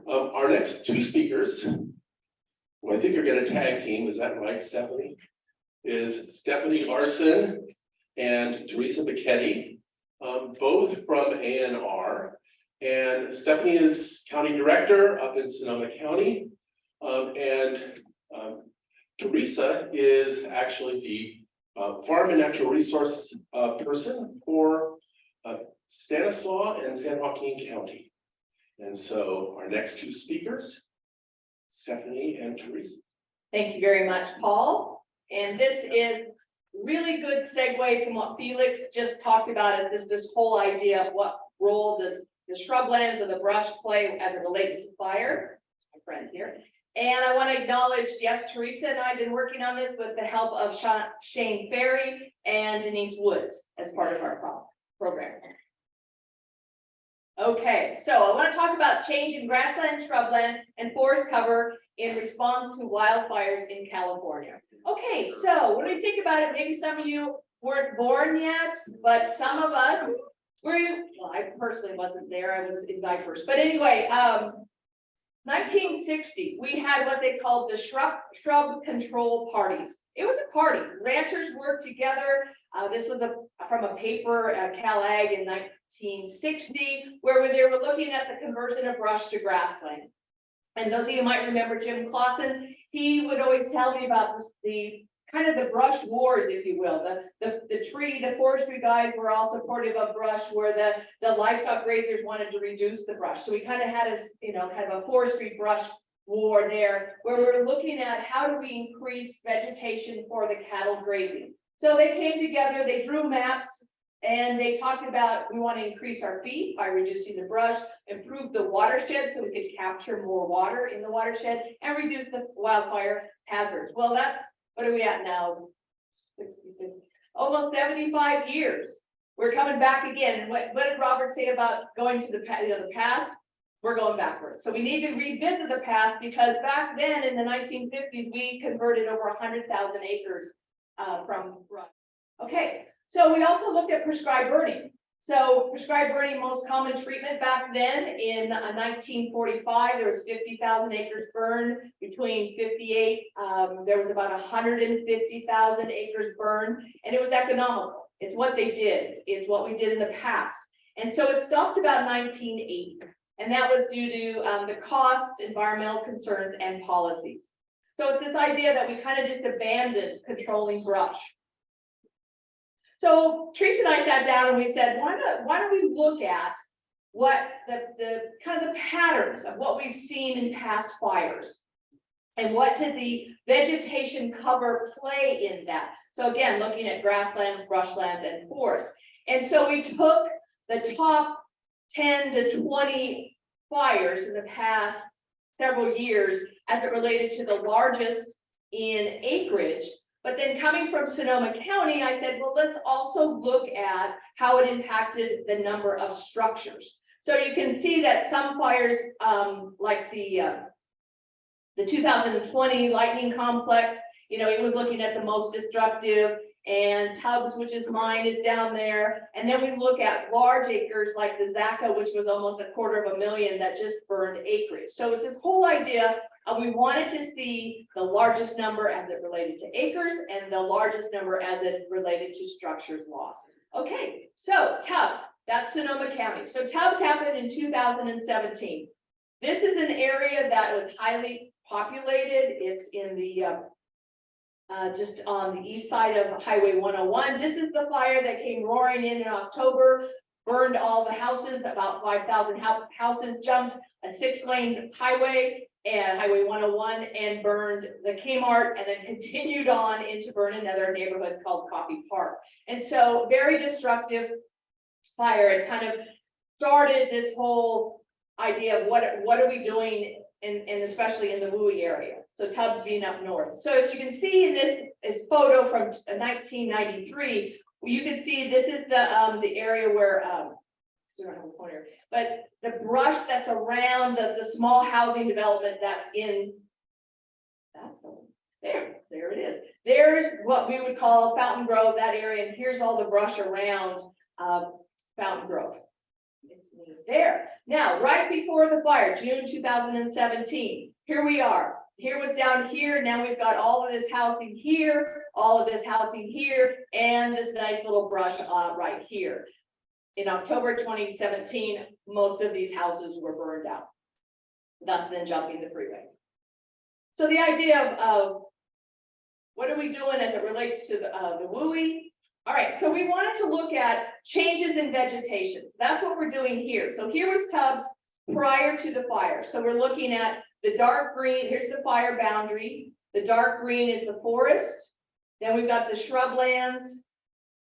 Our next two speakers, who I think you're going to tag team, is that right, Stephanie? Is Stephanie Larson and Theresa Becchetti, both from ANR. And Stephanie is county director up in Sonoma County. Theresa is actually the farm and natural resource person for Stanislaus and San Joaquin County. And so our next two speakers, Stephanie and Theresa. Thank you very much, Paul. And this is really good segue from what Felix just talked about, is this whole idea of what role does the shrublands or the brush play as it relates to fire. My friend here. And I want to acknowledge, yes, Theresa and I have been working on this with the help of Shane Ferry and Denise Woods as part of our program. Okay, so I want to talk about change in grassland, shrubland, and forest cover in response to wildfires in California. Okay, so when we think about it, maybe some of you weren't born yet, but some of us were. Well, I personally wasn't there; I was in diapers. But anyway, 1960, we had what they called the shrub control parties. It was a party. Ranchers worked together. This was from a paper at CalAg in 1960, where they were looking at the conversion of brush to grassland. And those of you might remember Jim Clausen. He would always tell me about the kind of the brush wars, if you will. The forestry guys were all supportive of brush, where the livestock grazers wanted to reduce the brush. So we kind of had kind of a forestry brush war there, where we were looking at how do we increase vegetation for the cattle grazing. So they came together, they drew maps, and they talked about, we want to increase our feed by reducing the brush, improve the watershed so we could capture more water in the watershed, and reduce the wildfire hazards. Well, that's, what are we at now? Almost 75 years. We're coming back again. What did Robert say about going to the past? We're going backwards. So we need to revisit the past, because back then in the 1950s, we converted over 100,000 acres from brush. Okay, so we also looked at prescribed burning. So prescribed burning, most common treatment back then in 1945, there was 50,000 acres burned. Between 58, there was about 150,000 acres burned, and it was economical. It's what they did. It's what we did in the past. And so it stopped about 1980, and that was due to the cost, environmental concerns, and policies. So it's this idea that we kind of just abandoned controlling brush. So Theresa and I sat down and we said, why don't we look at what the kind of the patterns of what we've seen in past fires, and what did the vegetation cover play in that? So again, looking at grasslands, brushlands, and forests. And so we took the top 10 to 20 fires in the past several years as it related to the largest in acreage. But then coming from Sonoma County, I said, well, let's also look at how it impacted the number of structures. So you can see that some fires, like the 2020 lightning complex, it was looking at the most destructive, and Tubbs, which is mine, is down there. And then we look at large acres like the Zaca, which was almost 250,000 that just burned acreage. So it's this whole idea of we wanted to see the largest number as it related to acres, and the largest number as it related to structures lost. Okay, so Tubbs, that's Sonoma County. So Tubbs happened in 2017. This is an area that was highly populated. It's in the just on the east side of Highway 101. This is the fire that came roaring in October, burned all the houses, about 5,000 houses, jumped a 6-lane highway and Highway 101, and burned the Kmart, and then continued on into burn another neighborhood called Coffee Park. And so very destructive fire. It kind of started this whole idea of what are we doing, and especially in the Bowie area. So Tubbs being up north. So as you can see in this photo from 1993, you can see this is the area where but the brush that's around the small housing development that's in, that's the one. There it is. There's what we would call Fountain Grove, that area, and here's all the brush around Fountain Grove. It's there. Now, right before the fire, June 2017, here we are. Here was down here. Now we've got all of this housing here, all of this housing here, and this nice little brush right here. In October 2017, most of these houses were burned out, thus then jumping the freeway. So the idea of what are we doing as it relates to the WUI? All right, so we wanted to look at changes in vegetation. So that's what we're doing here. So here was Tubbs prior to the fire. So we're looking at the dark green. Here's the fire boundary. The dark green is the forest. Then we've got the shrublands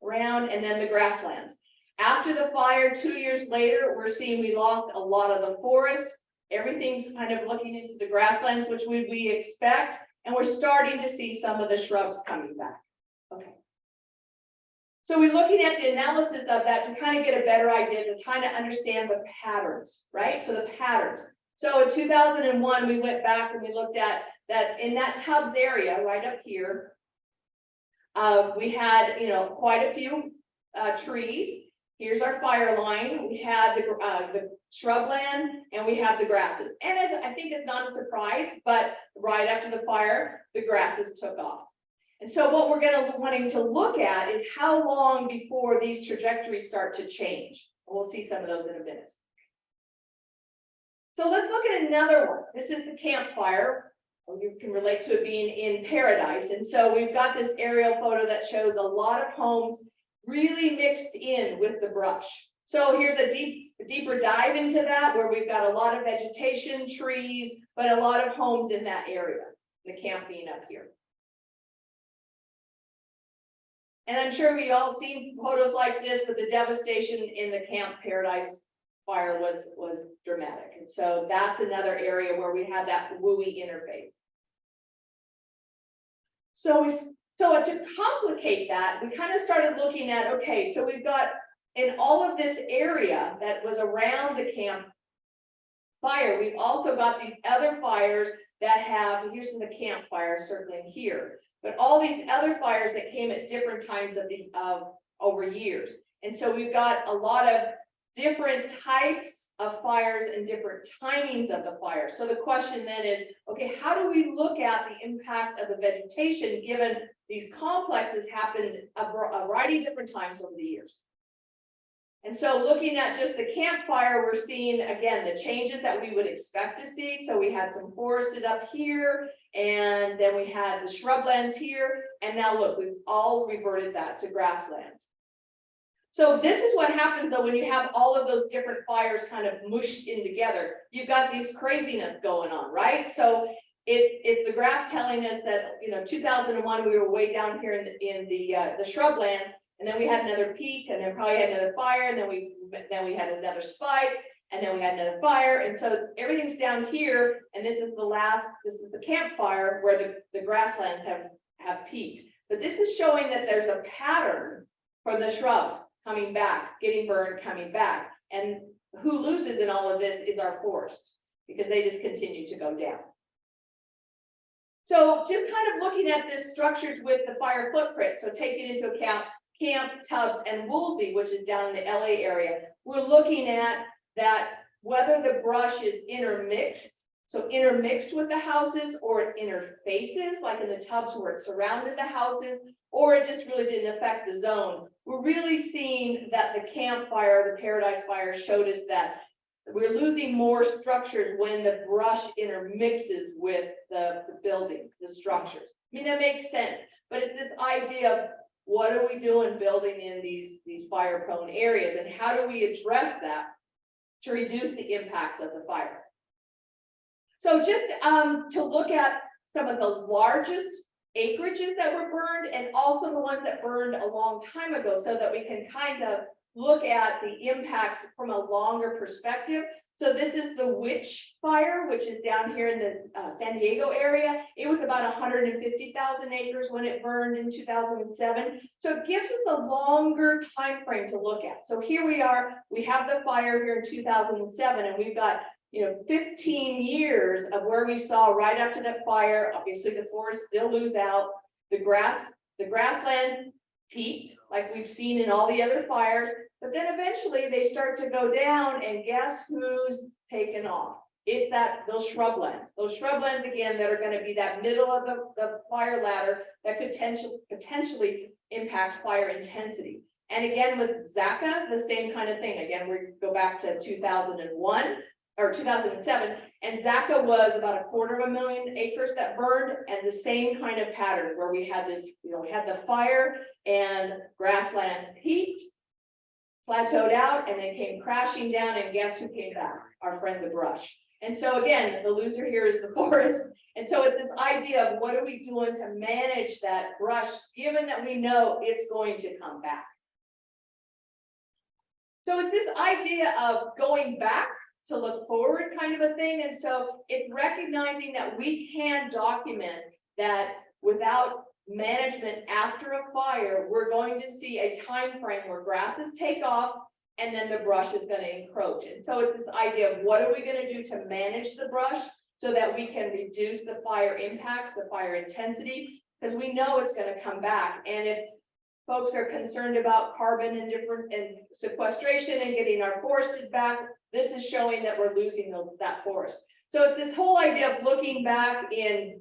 around, and then the grasslands. After the fire, 2 years later, we're seeing we lost a lot of the forest. Everything's kind of looking into the grasslands, which we expect, and we're starting to see some of the shrubs coming back. Okay. So we're looking at the analysis of that to kind of get a better idea, to kind of understand the patterns, right? So the patterns. So in 2001, we went back and we looked at that in that Tubbs area right up here. We had, quite a few trees. Here's our fire line. We had the shrubland and we have the grasses. And as I think it's not a surprise, but right after the fire, the grasses took off. And so what we're wanting to look at is how long before these trajectories start to change. And we'll see some of those in a minute. So let's look at another one. This is the campfire. You can relate to it being in paradise. And so we've got this aerial photo that shows a lot of homes really mixed in with the brush. So here's a deeper dive into that, where we've got a lot of vegetation, trees, but a lot of homes in that area, the camp being up here. And I'm sure we all seen photos like this, but the devastation in the Camp Paradise fire was dramatic. And so that's another area where we had that WUI interface. So to complicate that, we kind of started looking at, okay, so we've got in all of this area that was around the camp fire, we've also got these other fires that have, here's the campfire circling here, but all these other fires that came at different times of over years. And so we've got a lot of different types of fires and different timings of the fire. So the question then is, okay, how do we look at the impact of the vegetation given these complexes happened a variety of different times over the years? And so looking at just the campfire, we're seeing, again, the changes that we would expect to see. So we had some forested up here, and then we had the shrublands here. And now look, we've all reverted that to grasslands. So this is what happens though when you have all of those different fires kind of mushed in together. You've got these craziness going on, right? So it's the graph telling us that 2001 we were way down here in the shrubland, and then we had another peak, and then probably had another fire, and then we had another spike, and then we had another fire, and so everything's down here, and this is the campfire where the grasslands have peaked. But this is showing that there's a pattern for the shrubs coming back, getting burned, coming back. And who loses in all of this is our forest, because they just continue to go down. So just kind of looking at this structured with the fire footprint. So taking into account Camp, Tubbs, and Woolsey, which is down in the LA area, we're looking at that whether the brush is intermixed, so intermixed with the houses, or it interfaces, like in the Tubbs where it surrounded the houses, or it just really didn't affect the zone. We're really seeing that the campfire, the Paradise Fire, showed us that we're losing more structures when the brush intermixes with the buildings, the structures. I mean, that makes sense, but it's this idea of what are we doing building in these fire-prone areas, and how do we address that to reduce the impacts of the fire? So just to look at some of the largest acreages that were burned, and also the ones that burned a long time ago, so that we can kind of look at the impacts from a longer perspective. So this is the Witch Fire, which is down here in the San Diego area. It was about 150,000 acres when it burned in 2007. So it gives us a longer time frame to look at. So here we are, we have the fire here in 2007, and we've got 15 years of where we saw right after that fire. Obviously the forest still lose out, the grassland peaked like we've seen in all the other fires. But then eventually they start to go down, and guess who's taken off? It's those shrublands. Those shrublands again that are going to be that middle of the fire ladder that could potentially impact fire intensity. And again with Zaca, the same kind of thing. Again, we go back to 2001 or 2007, and Zaca was about 250,000 acres that burned, and the same kind of pattern where we had this, we had the fire and grassland peaked, plateaued out, and then came crashing down, and guess who came back? Our friend the brush. And so again, the loser here is the forest. And so it's this idea of what are we doing to manage that brush, given that we know it's going to come back. So it's this idea of going back to look forward kind of a thing. And so it's recognizing that we can document that without management after a fire, we're going to see a time frame where grasses take off and then the brush is going to encroach. And so it's this idea of what are we going to do to manage the brush so that we can reduce the fire impacts, the fire intensity, because we know it's going to come back. And if folks are concerned about carbon and sequestration and getting our forested back, this is showing that we're losing that forest. So it's this whole idea of looking back again,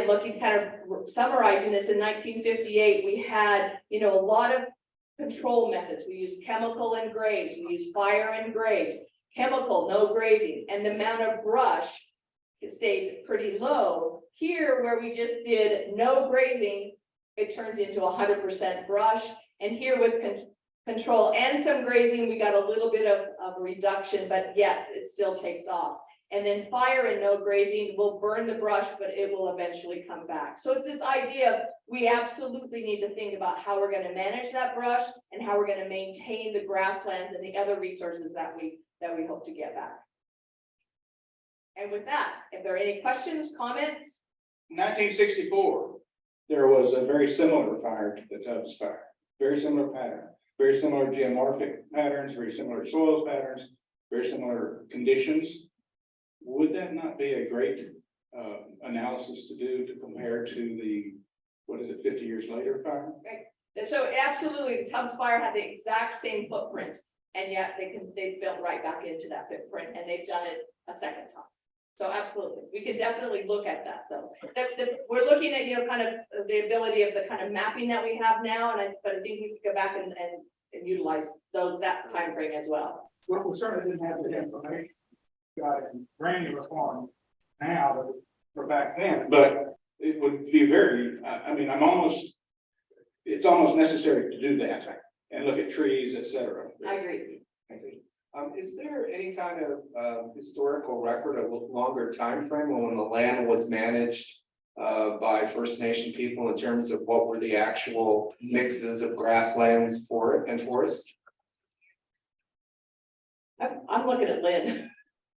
looking kind of summarizing this in 1958, we had, a lot of control methods. We used chemical and graze, we used fire and graze, chemical, no grazing, and the amount of brush stayed pretty low. Here, where we just did no grazing, it turned into 100% brush. And here with control and some grazing, we got a little bit of reduction, but yet it still takes off. And then fire and no grazing will burn the brush, but it will eventually come back. So it's this idea of we absolutely need to think about how we're going to manage that brush and how we're going to maintain the grasslands and the other resources that we hope to get back. And with that, if there are any questions, comments? 1964, there was a very similar fire to the Tubbs fire. Very similar pattern, very similar geomorphic patterns, very similar soils patterns, very similar conditions. Would that not be a great analysis to do to compare to the, 50 years later fire? Right. So absolutely, the Tubbs fire had the exact same footprint, and yet they built right back into that footprint, and they've done it a second time. So absolutely, we could definitely look at that though. We're looking at, kind of the ability of the kind of mapping that we have now, but I think we could go back and utilize that time frame as well. Well, we certainly didn't have the information. Got it in granular form now that we're back then. But it would be very, it's almost necessary to do that and look at trees, etc. I agree. Is there any kind of historical record of a longer time frame when the land was managed by First Nation people in terms of what were the actual mixes of grasslands and forest? I'm looking at Lynn.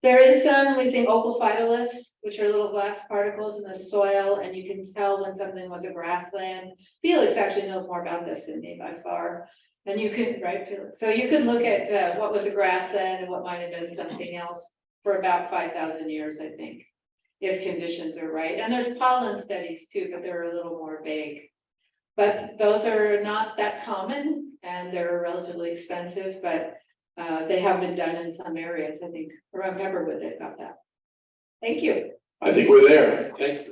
There is some, we think opal phytoliths, which are little glass particles in the soil, and you can tell when something was a grassland. Felix actually knows more about this than me by far. And you can, right, Felix? So you can look at what was a grassland and what might have been something else for about 5,000 years, I think, if conditions are right. And there's pollen studies too, but they're a little more vague. But those are not that common, and they're relatively expensive, but they have been done in some areas, I think. Around Pepperwood, they've got that. Thank you. I think we're there. Thanks,